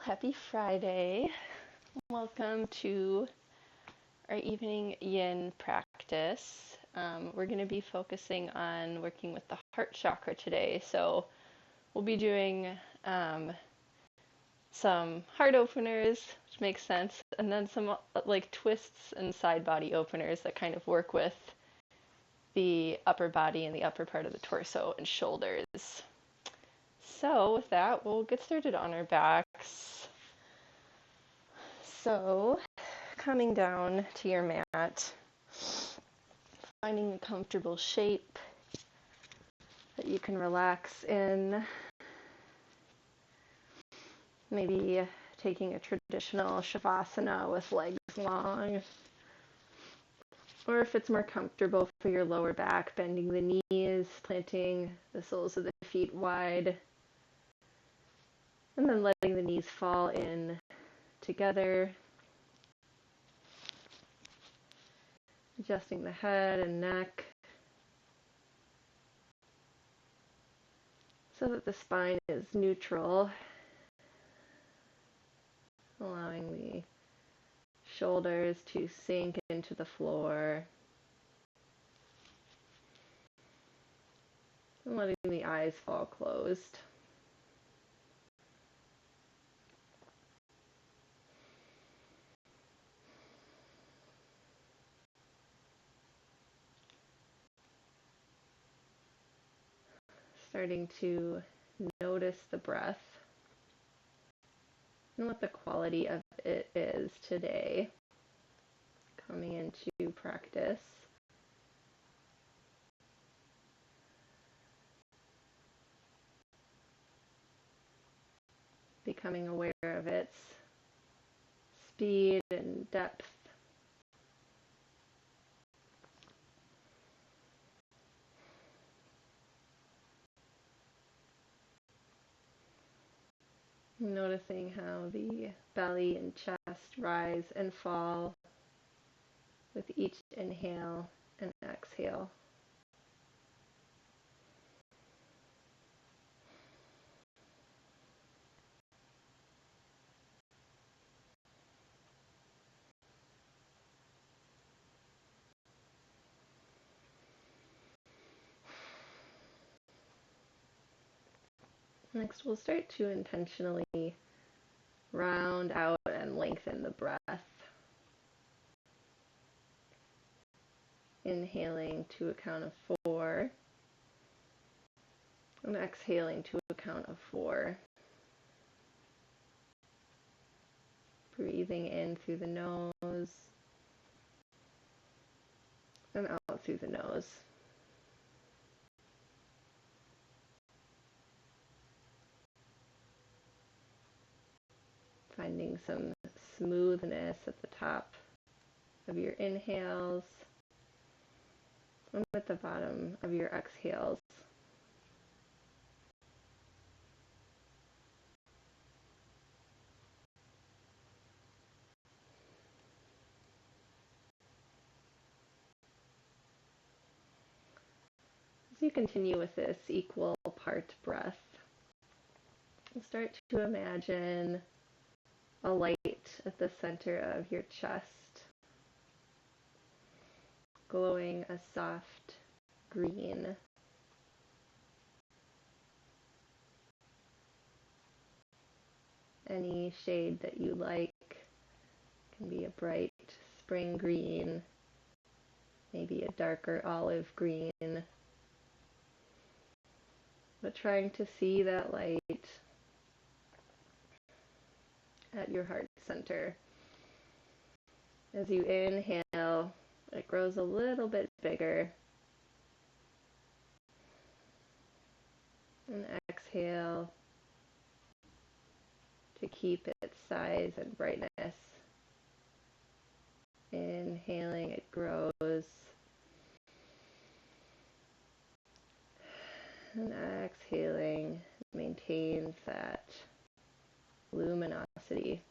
happy Friday. Welcome to our evening yin practice. We're going to be focusing on working with the heart chakra today. So we'll be doing some heart openers, which makes sense, and then some like twists and side body openers that kind of work with the upper body and the upper part of the torso and shoulders. So with that, we'll get started on our backs. So coming down to your mat, finding a comfortable shape that you can relax in. Maybe taking a traditional shavasana with legs long. Or if it's more comfortable for your lower back, bending the knees, planting the soles of the feet wide, and then letting the knees fall in together. Adjusting the head and neck so that the spine is neutral, allowing the shoulders to sink into the floor, and letting the eyes fall closed. Starting to notice the breath and what the quality of it is today, coming into practice. Becoming aware of its speed and depth. Noticing how the belly and chest rise and fall with each inhale and exhale. Next, we'll start to intentionally round out and lengthen the breath. Inhaling to a count of 4, and exhaling to a count of 4. Breathing in through the nose and out through the nose. Finding some smoothness at the top of your inhales and at the bottom of your exhales. As you continue with this equal part breath, start to imagine a light at the center of your chest, glowing a soft green. Any shade that you like. Can be a bright spring green, maybe a darker olive green. But trying to see that light at your heart center. As you inhale, it grows a little bit bigger. And exhale to keep its size and brightness. Inhaling, it grows. And exhaling, maintains that luminosity.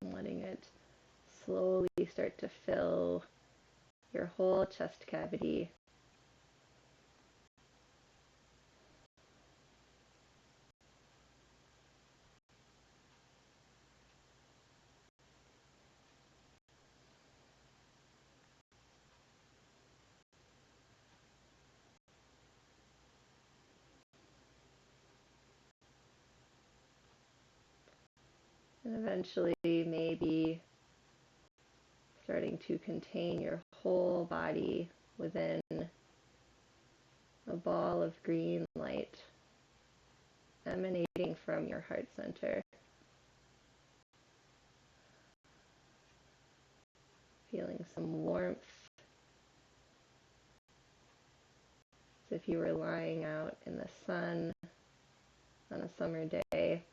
And letting it slowly start to fill your whole chest cavity. And eventually, maybe starting to contain your whole body within a ball of green light emanating from your heart center. Feeling some warmth, as if you were lying out in the sun on a summer day.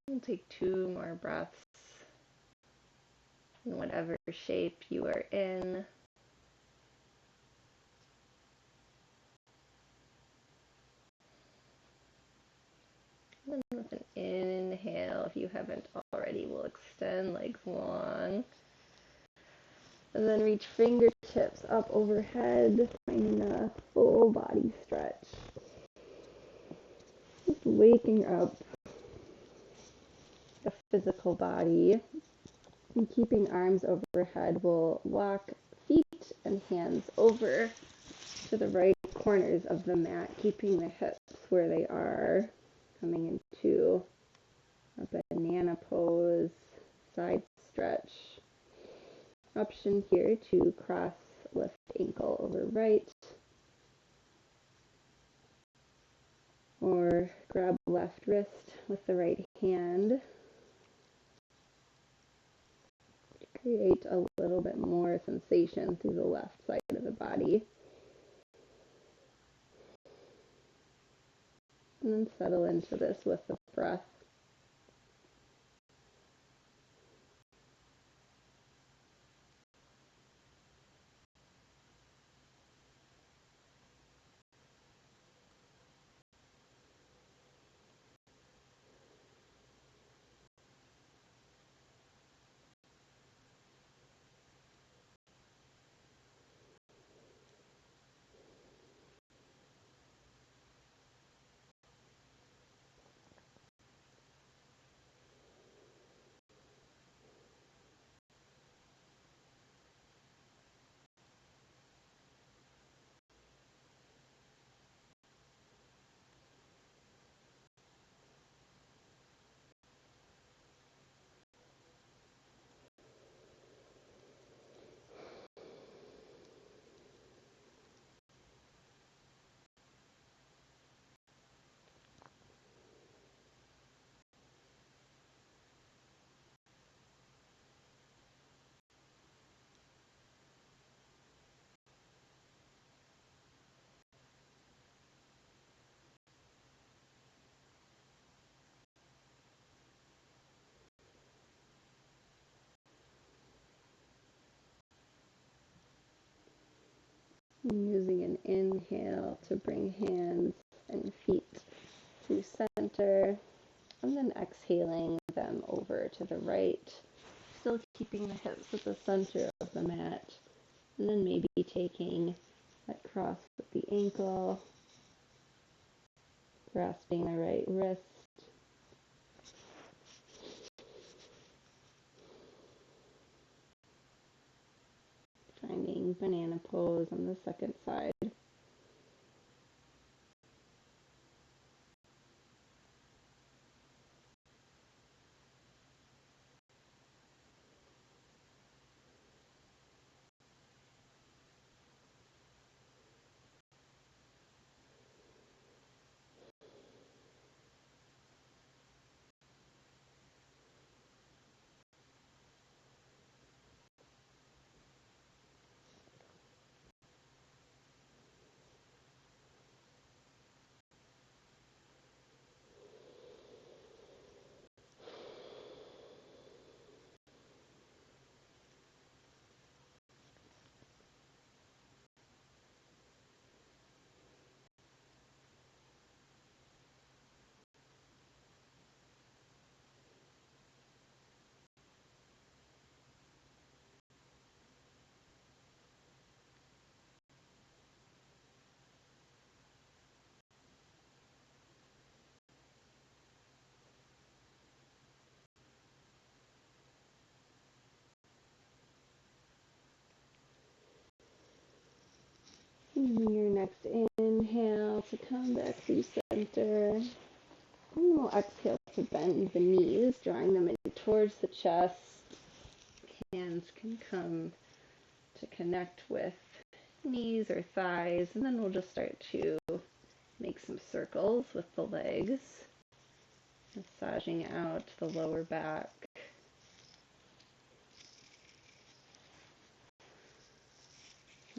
We'll take 2 more breaths in whatever shape you are in. And then with an inhale, if you haven't already, we'll extend legs long. And then reach fingertips up overhead, finding a full body stretch. Just waking up the physical body. And keeping arms overhead, we'll walk feet and hands over to the right corners of the mat, keeping the hips where they are, coming into a banana pose, side stretch. Option here to cross left ankle over right, or grab left wrist with the right hand. Create a little bit more sensation through the left side of the body. And then settle into this with the breath. Using an inhale to bring hands and feet to center, and then exhaling them over to the right, still keeping the hips at the center of the mat, and then maybe taking that cross with the ankle, grasping the right wrist, finding banana pose on the second side. Using your next inhale to come back through center. And we'll exhale to bend the knees, drawing them in towards the chest. Hands can come to connect with knees or thighs, and then we'll just start to make some circles with the legs, massaging out the lower back.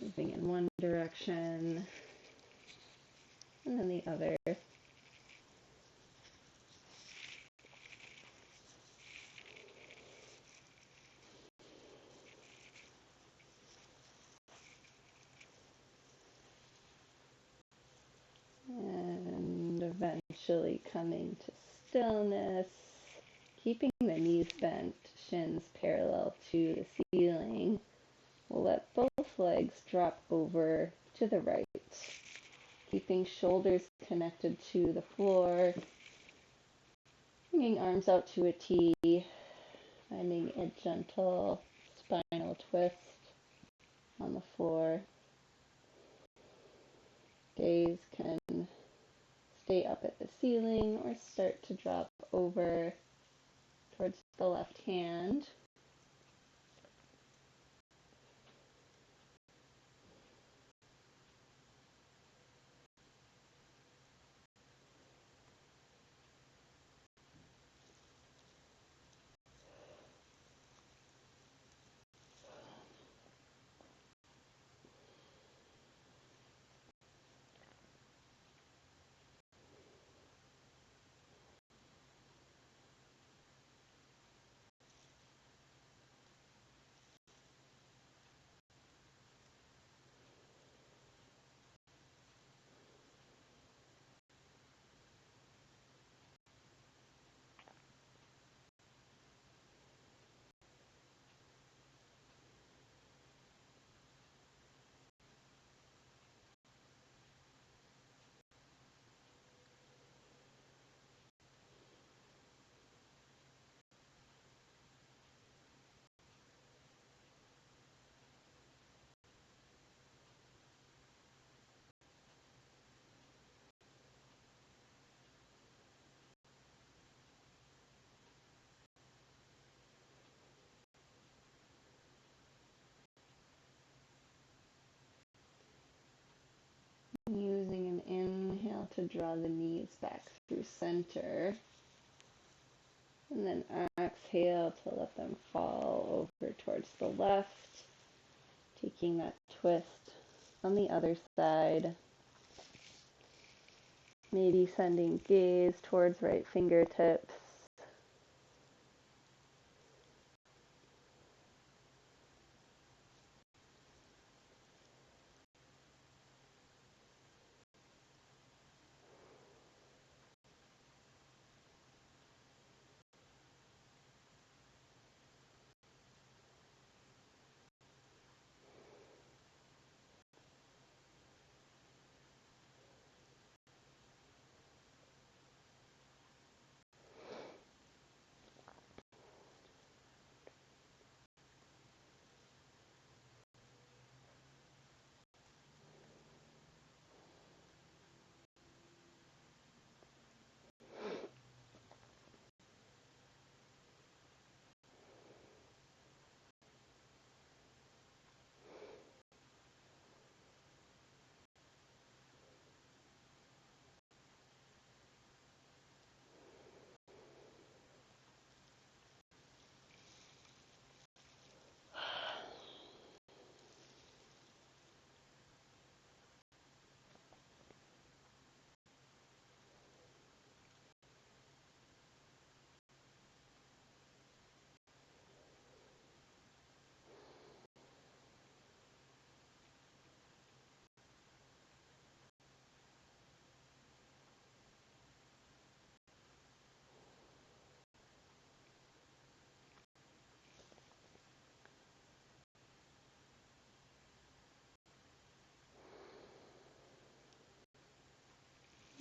Moving in one direction and then the other. And eventually coming to stillness, keeping the knees bent, shins parallel to the ceiling. We'll let both legs drop over to the right, keeping shoulders connected to the floor, bringing arms out to a T, finding a gentle spinal twist on the floor. Gaze can stay up at the ceiling or start to drop over towards the left hand. Using an inhale to draw the knees back through center. And then exhale to let them fall over towards the left. Taking that twist on the other side. Maybe sending gaze towards right fingertips.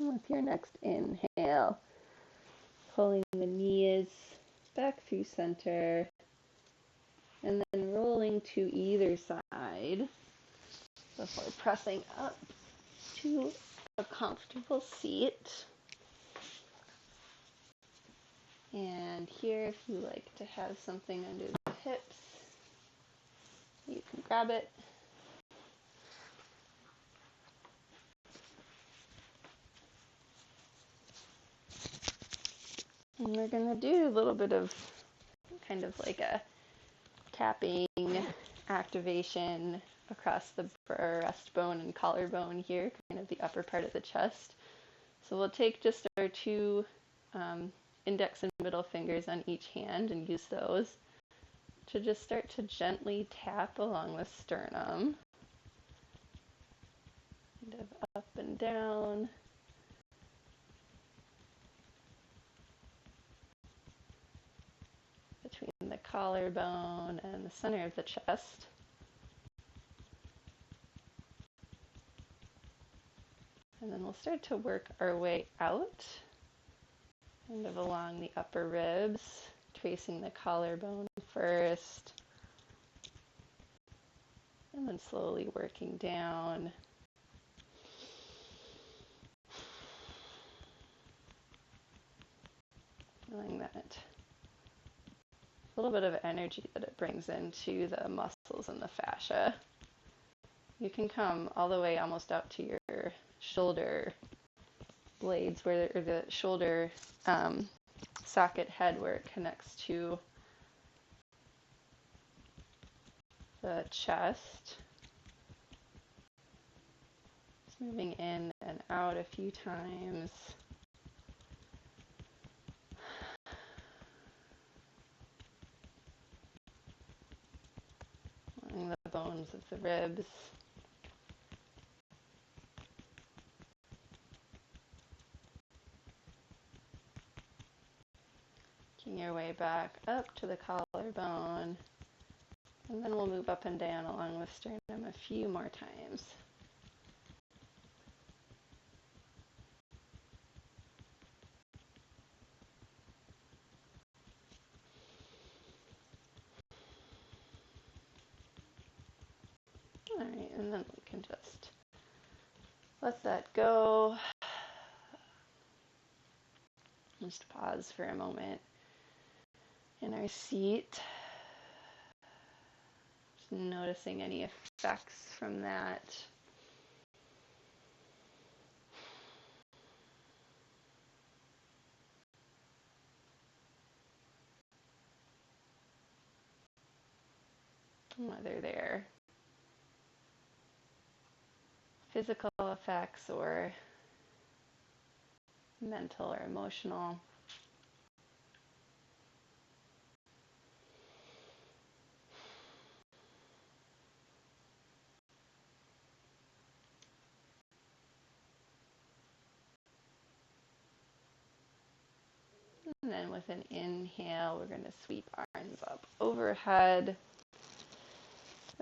With your next inhale, pulling the knees back through center, and then rolling to either side. before pressing up to a comfortable seat. And here, if you like to have something under the hips, you can grab it. And we're going to do a little bit of kind of like a tapping activation across the breastbone and collarbone here, kind of the upper part of the chest. So we'll take just our two index and middle fingers on each hand and use those to just start to gently tap along the sternum, kind of up and down. Between the collarbone and the center of the chest. And then we'll start to work our way out, kind of along the upper ribs, tracing the collarbone first, and then slowly working down. Feeling that little bit of energy that it brings into the muscles and the fascia. You can come all the way almost out to your shoulder blades, or the shoulder socket head where it connects to the chest. Just moving in and out a few times. Along the bones of the ribs. Working your way back up to the collarbone, and then we'll move up and down along the sternum a few more times. All right, and then we can just let that go. Just pause for a moment in our seat. Just noticing any effects from that. Whether they're physical effects or mental or emotional. And then with an inhale, we're going to sweep arms up overhead.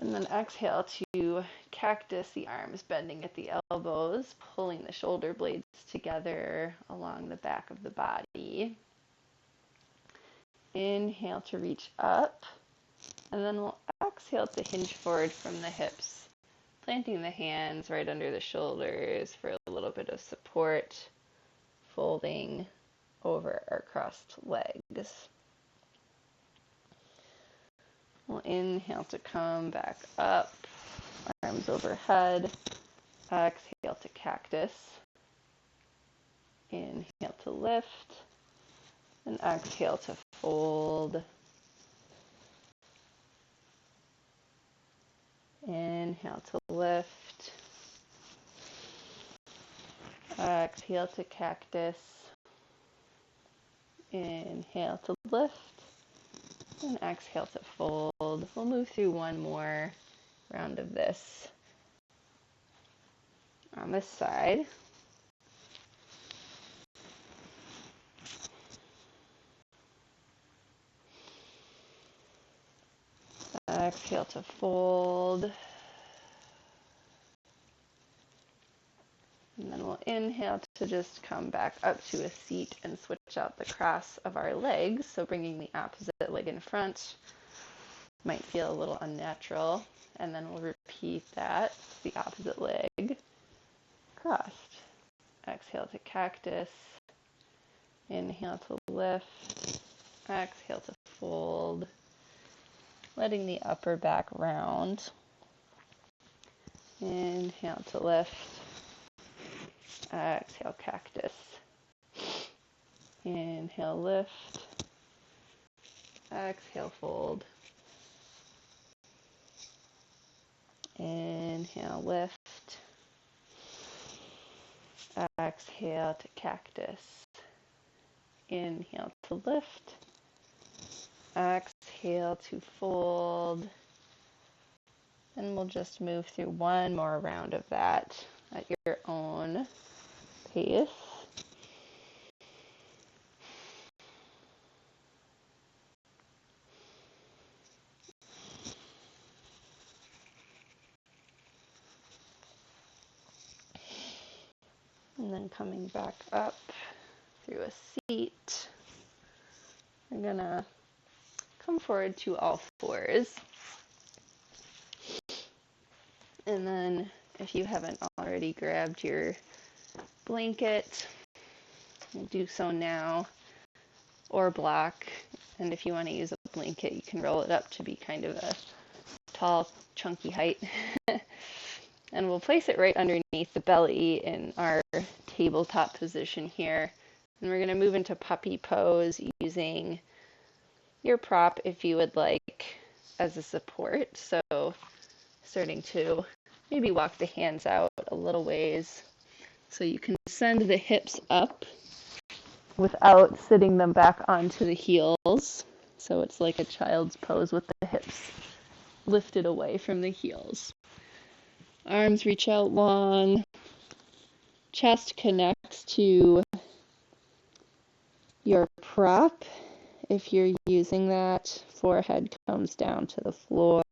And then exhale to cactus the arms, bending at the elbows, pulling the shoulder blades together along the back of the body. Inhale to reach up. And then we'll exhale to hinge forward from the hips, planting the hands right under the shoulders for a little bit of support, folding over our crossed legs. We'll inhale to come back up, arms overhead. Exhale to cactus. Inhale to lift. And exhale to fold. Inhale to lift. Exhale to cactus. Inhale to lift. And exhale to fold. We'll move through one more round of this on this side. Exhale to fold. And then we'll inhale to just come back up to a seat and switch out the cross of our legs. So bringing the opposite leg in front might feel a little unnatural. And then we'll repeat repeat that. The opposite leg. Crossed. Exhale to cactus. Inhale to lift. Exhale to fold. Letting the upper back round. Inhale to lift. Exhale, cactus. Inhale, lift. Exhale, fold. Inhale, lift. Exhale to cactus. Inhale to lift. Exhale to fold. And we'll just move through one more round of that at your own pace. And then coming back up through a seat. We're gonna come forward to all fours. And then if you haven't already grabbed your blanket, do so now, or block. And if you want to use a blanket, you can roll it up to be kind of a tall, chunky height. And we'll place it right underneath the belly in our tabletop position here. And we're going to move into puppy pose using your prop if you would like as a support. So starting to maybe walk the hands out a little ways so you can send the hips up without sitting them back onto the heels. So it's like a child's pose with the hips lifted away from the heels. Arms reach out long. Chest connects to your prop. If you're using that, forehead comes down to the floor.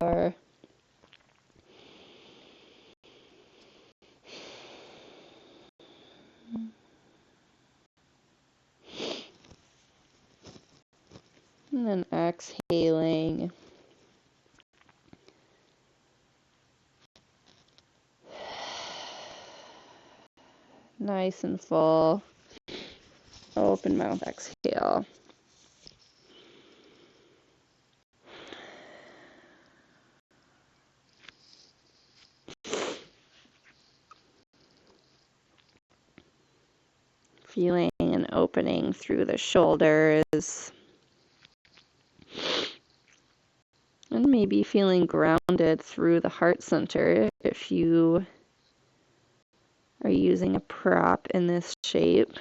And then exhaling. Nice and full. Open mouth, exhale. Feeling an opening through the shoulders. And maybe feeling grounded through the heart center if you are using a prop in this shape.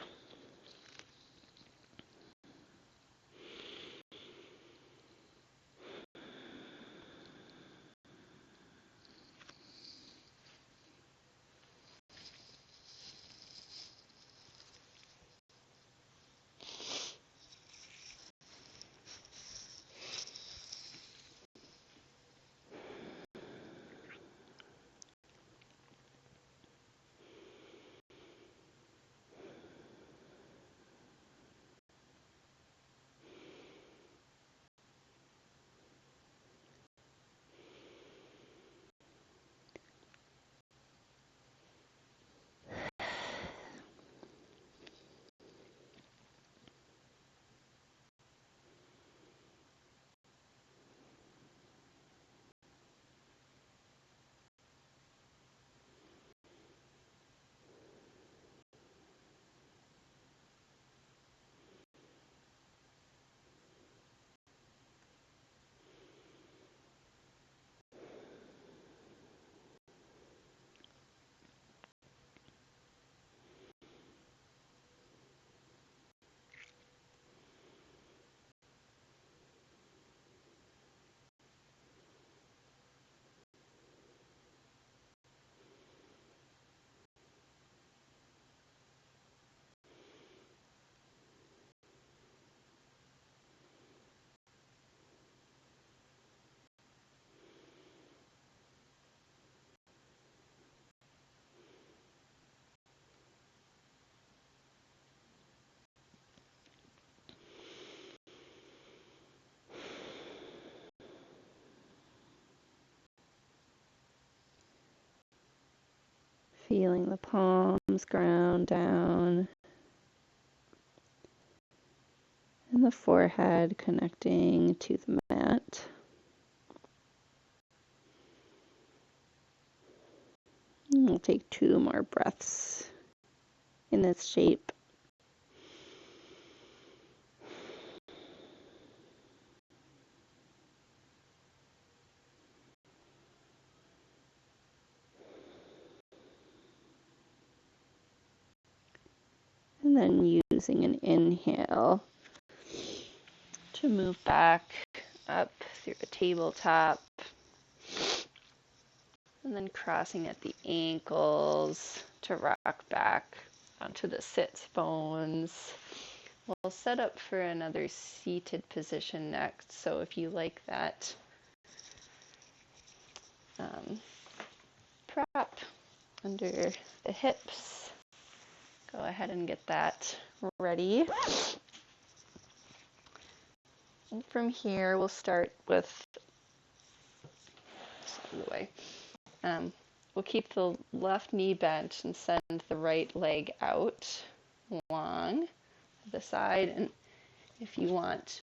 Feeling the palms ground down and the forehead connecting to the mat. And we'll take 2 more breaths in this shape. And then using an inhale to move back up through a tabletop. And then crossing at the ankles to rock back onto the sits bones. We'll set up for another seated position next. So if you like that prop under the hips, go ahead and get that ready. And from here, we'll start with, we'll keep the left knee bent and send the right leg out along the side. And if you want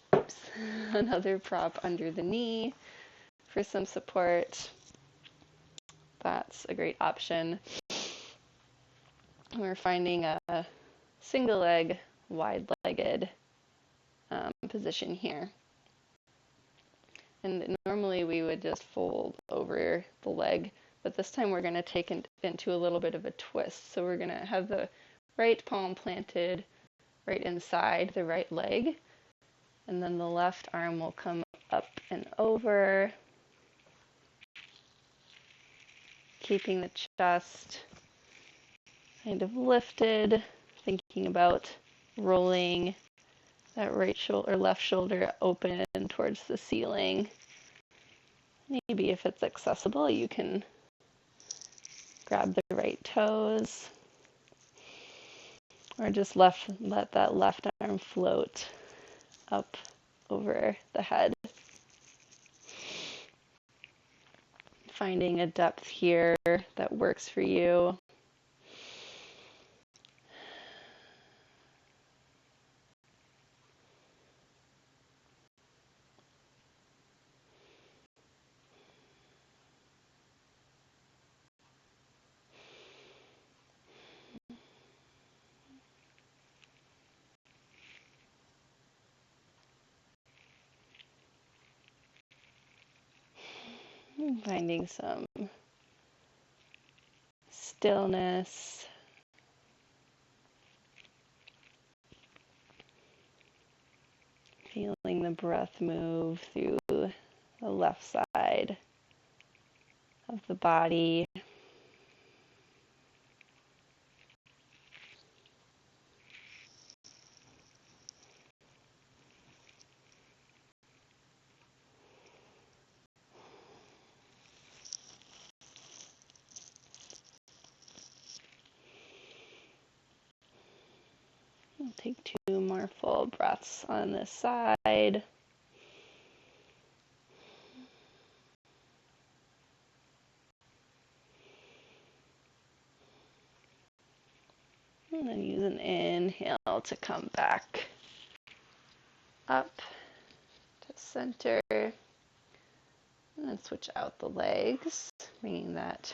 another prop under the knee for some support, that's a great option. We're finding a single leg, wide-legged position here. And normally we would just fold over the leg, but this time we're going to take it into a little bit of a twist. So we're going to have the right palm planted right inside the right leg, and then the left arm will come up and over, keeping the chest kind of lifted, thinking about rolling that right shoulder or left shoulder open towards the ceiling. Maybe if it's accessible, you can grab the right toes, or just let that left arm float up over the head. Finding a depth here that works for you. Finding some stillness. Feeling the breath move through the left side of the body. We'll take 2 more full breaths on this side. And then use an inhale to come back up to center. And then switch out the legs, bringing that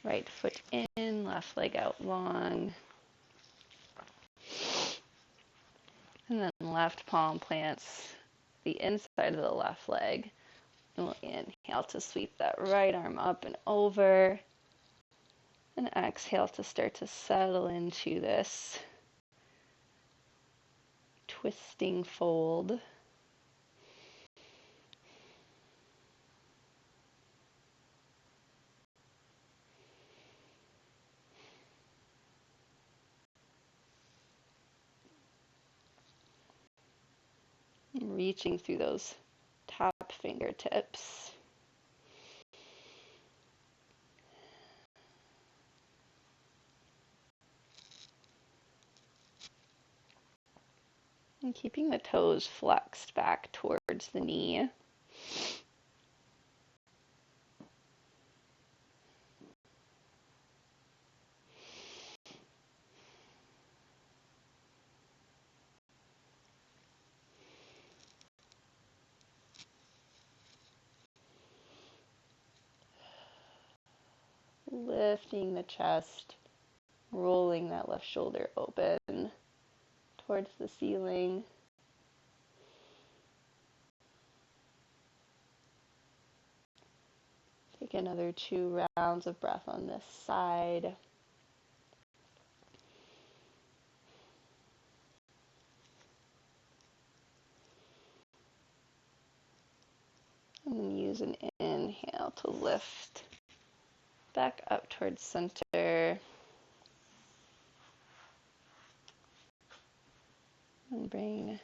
right foot in, left leg out long. And then left palm plants the inside of the left leg. And we'll inhale to sweep that right arm up and over. And exhale to start to settle into this twisting fold. Reaching through those top fingertips. And keeping the toes flexed back towards the knee. lifting the chest, rolling that left shoulder open towards the ceiling. Take another 2 rounds of breath on this side. And then use an inhale to lift back up towards center. And bring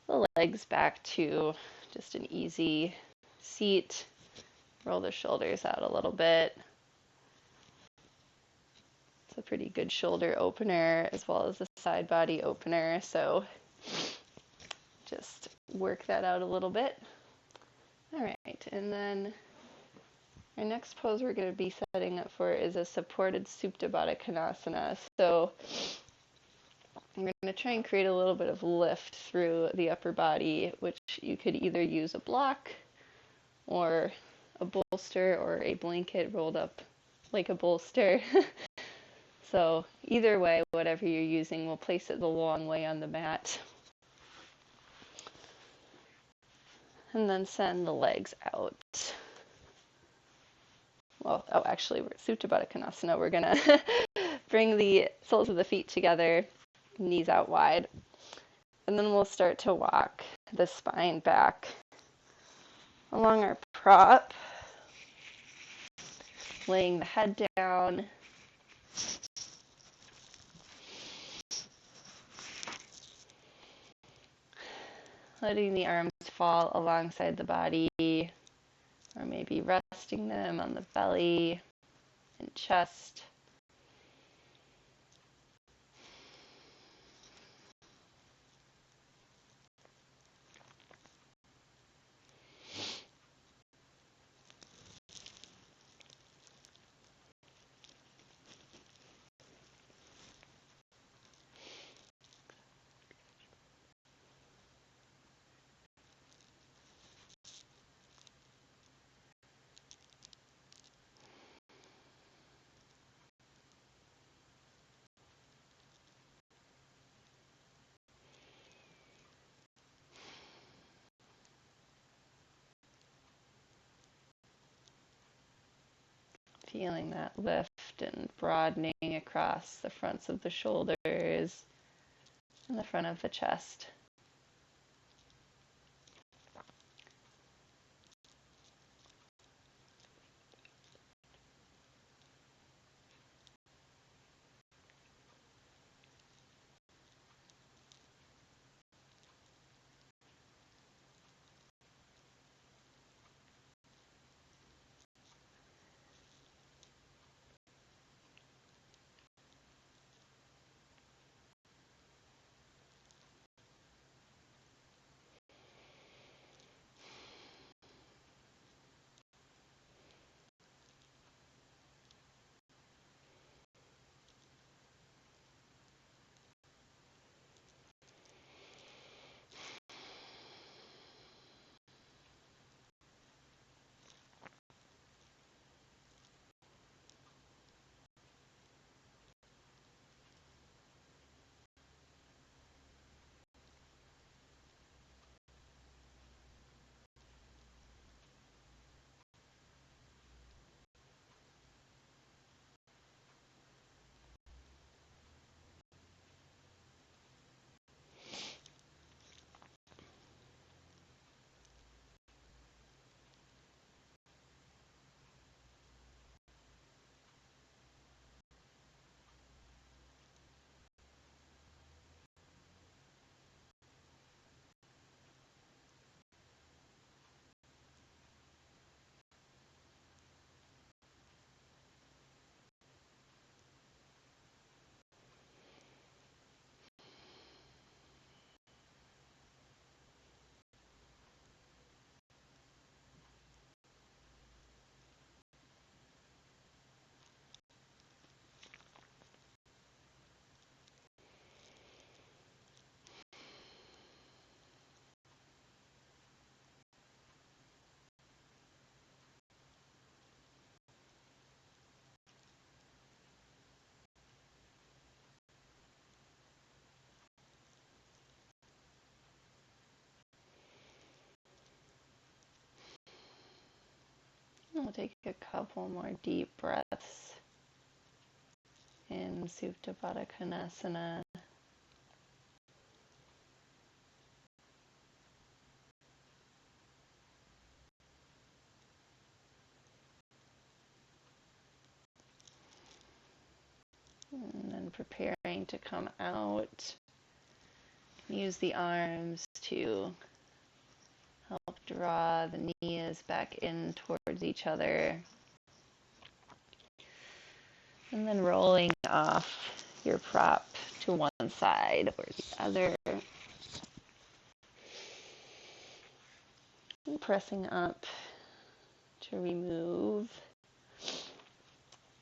the legs back to just an easy seat. Roll the shoulders out a little bit. It's a pretty good shoulder opener as well as a side body opener, so just work that out a little bit. All right, and then our next pose we're going to be setting up for is a supported Supta Baddha Konasana. So we're going to try and create a little bit of lift through the upper body, which you could either use a block or a bolster or a blanket rolled up like a bolster. So either way, whatever you're using, we'll place it the long way on the mat. And then send the legs out. Well, actually, we're Supta Baddha Konasana. We're going to bring the soles of the feet together, knees out wide. And then we'll start to walk the spine back along our prop, laying the head down. Letting the arms fall alongside the body, or maybe resting them on the belly and chest. Feeling that lift and broadening across the fronts of the shoulders and the front of the chest. We'll take a couple more deep breaths in Supta Baddha Konasana. And then preparing to come out. Use the arms to help draw the knees back in towards each other. And then rolling off your prop to one side or the other. And pressing up to remove.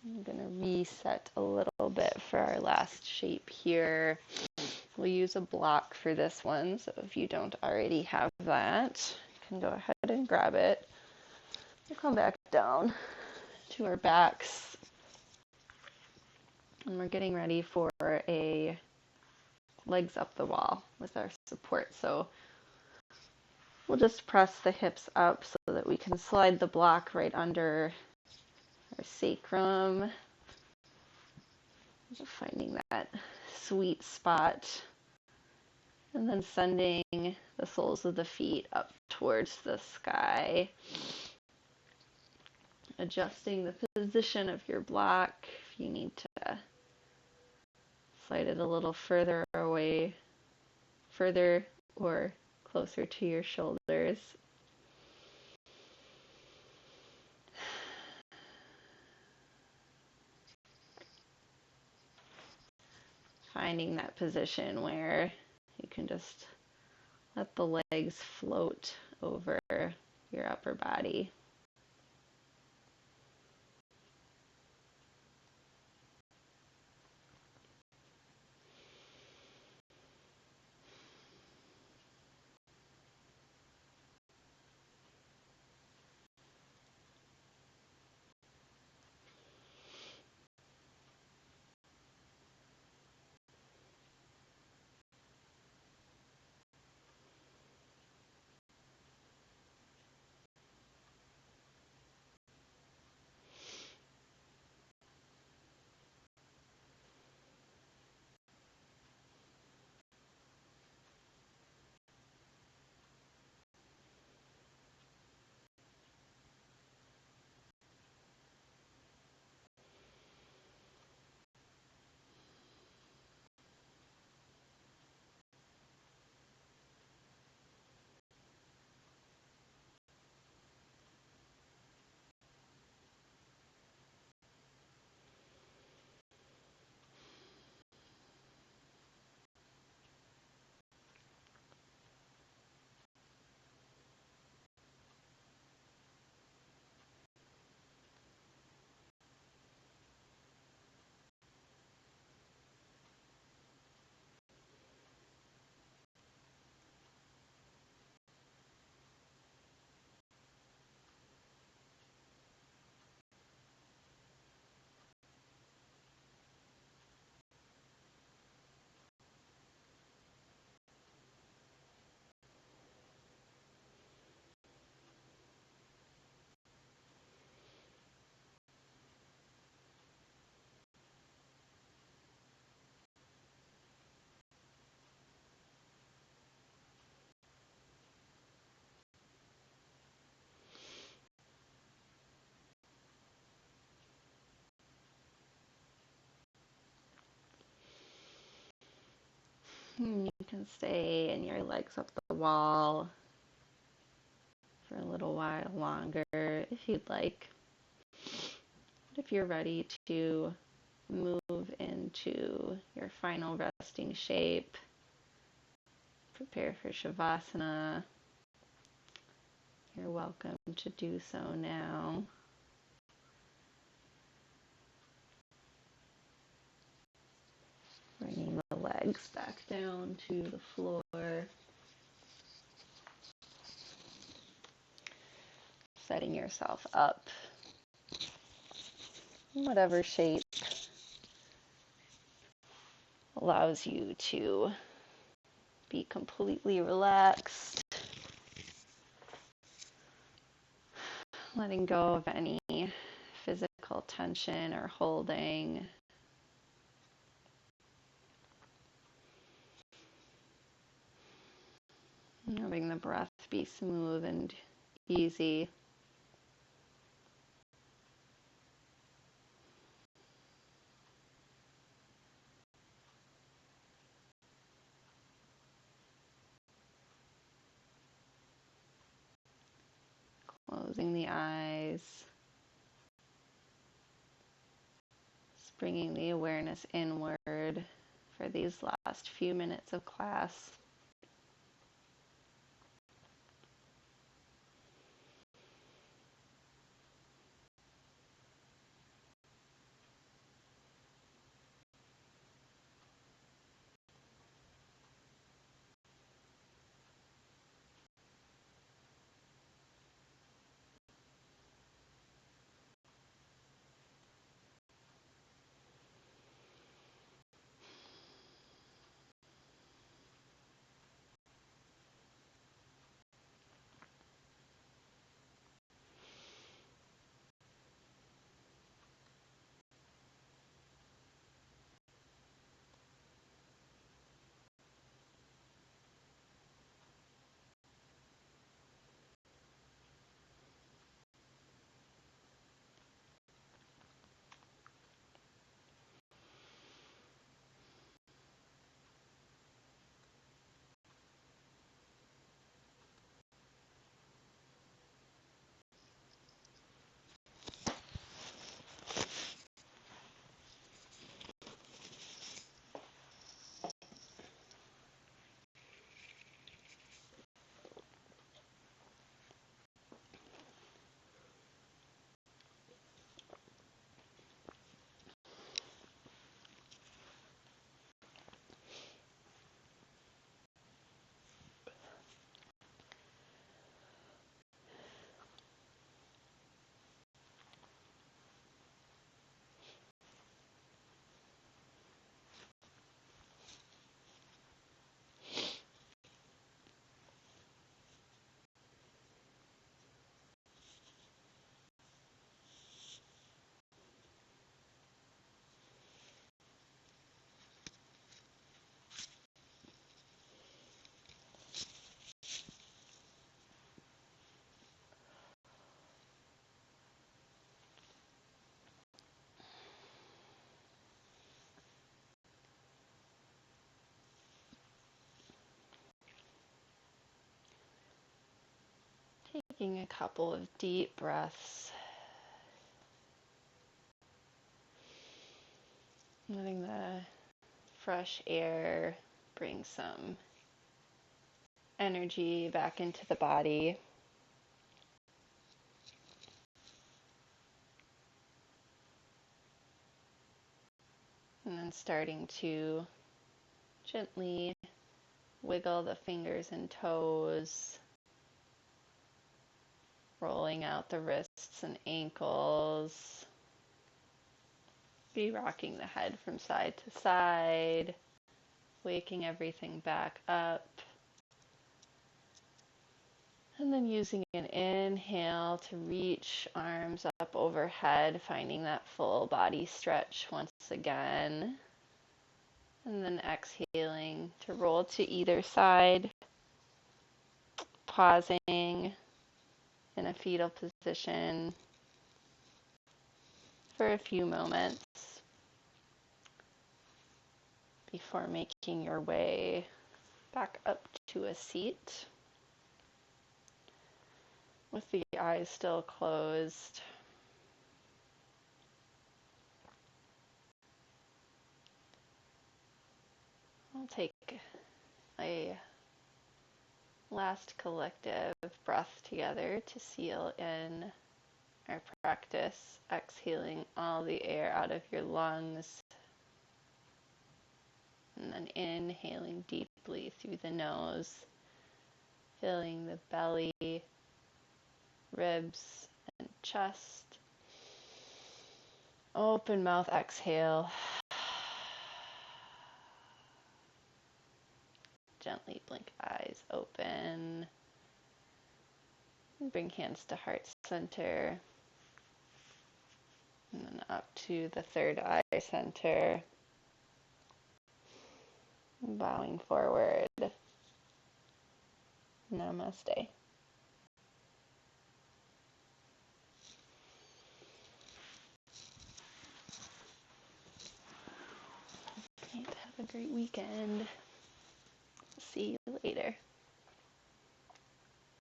I'm going to reset a little bit for our last shape here. We'll use a block for this one, so if you don't already have that, you can go ahead and grab it. We'll come back down to our backs. And we're getting ready for a legs up the wall with our support. So we'll just press the hips up so that we can slide the block right under our sacrum. Finding that sweet spot. And then sending the soles of the feet up towards the sky. Adjusting the position of your block if you need to slide it a little further away, further or closer to your shoulders. Finding that position where you can just let the legs float over your upper body. You can stay in your legs up the wall for a little while longer if you'd like. But if you're ready to move into your final resting shape, prepare for Shavasana, you're welcome to do so now. Bringing the legs back down to the floor. Setting yourself up in whatever shape allows you to be completely relaxed. letting go of any physical tension or holding. Letting the breath be smooth and easy. Closing the eyes. Just bringing the awareness inward for these last few minutes of class. Taking a couple of deep breaths. Letting the fresh air bring some energy back into the body. And then starting to gently wiggle the fingers and toes, rolling out the wrists and ankles. Be rocking the head from side to side, waking everything back up. And then using an inhale to reach arms up overhead, finding that full body stretch once again. And then exhaling to roll to either side, pausing in a fetal position for a few moments before making your way back up to a seat with the eyes still closed. I'll take a last collective breath together to seal in our practice, exhaling all the air out of your lungs, and then inhaling deeply through the nose, filling the belly, ribs, and chest. Open mouth, exhale. Gently blink eyes open. And bring hands to heart center, and then up to the third eye center, bowing forward. Namaste. Okay, have a great weekend. See you later.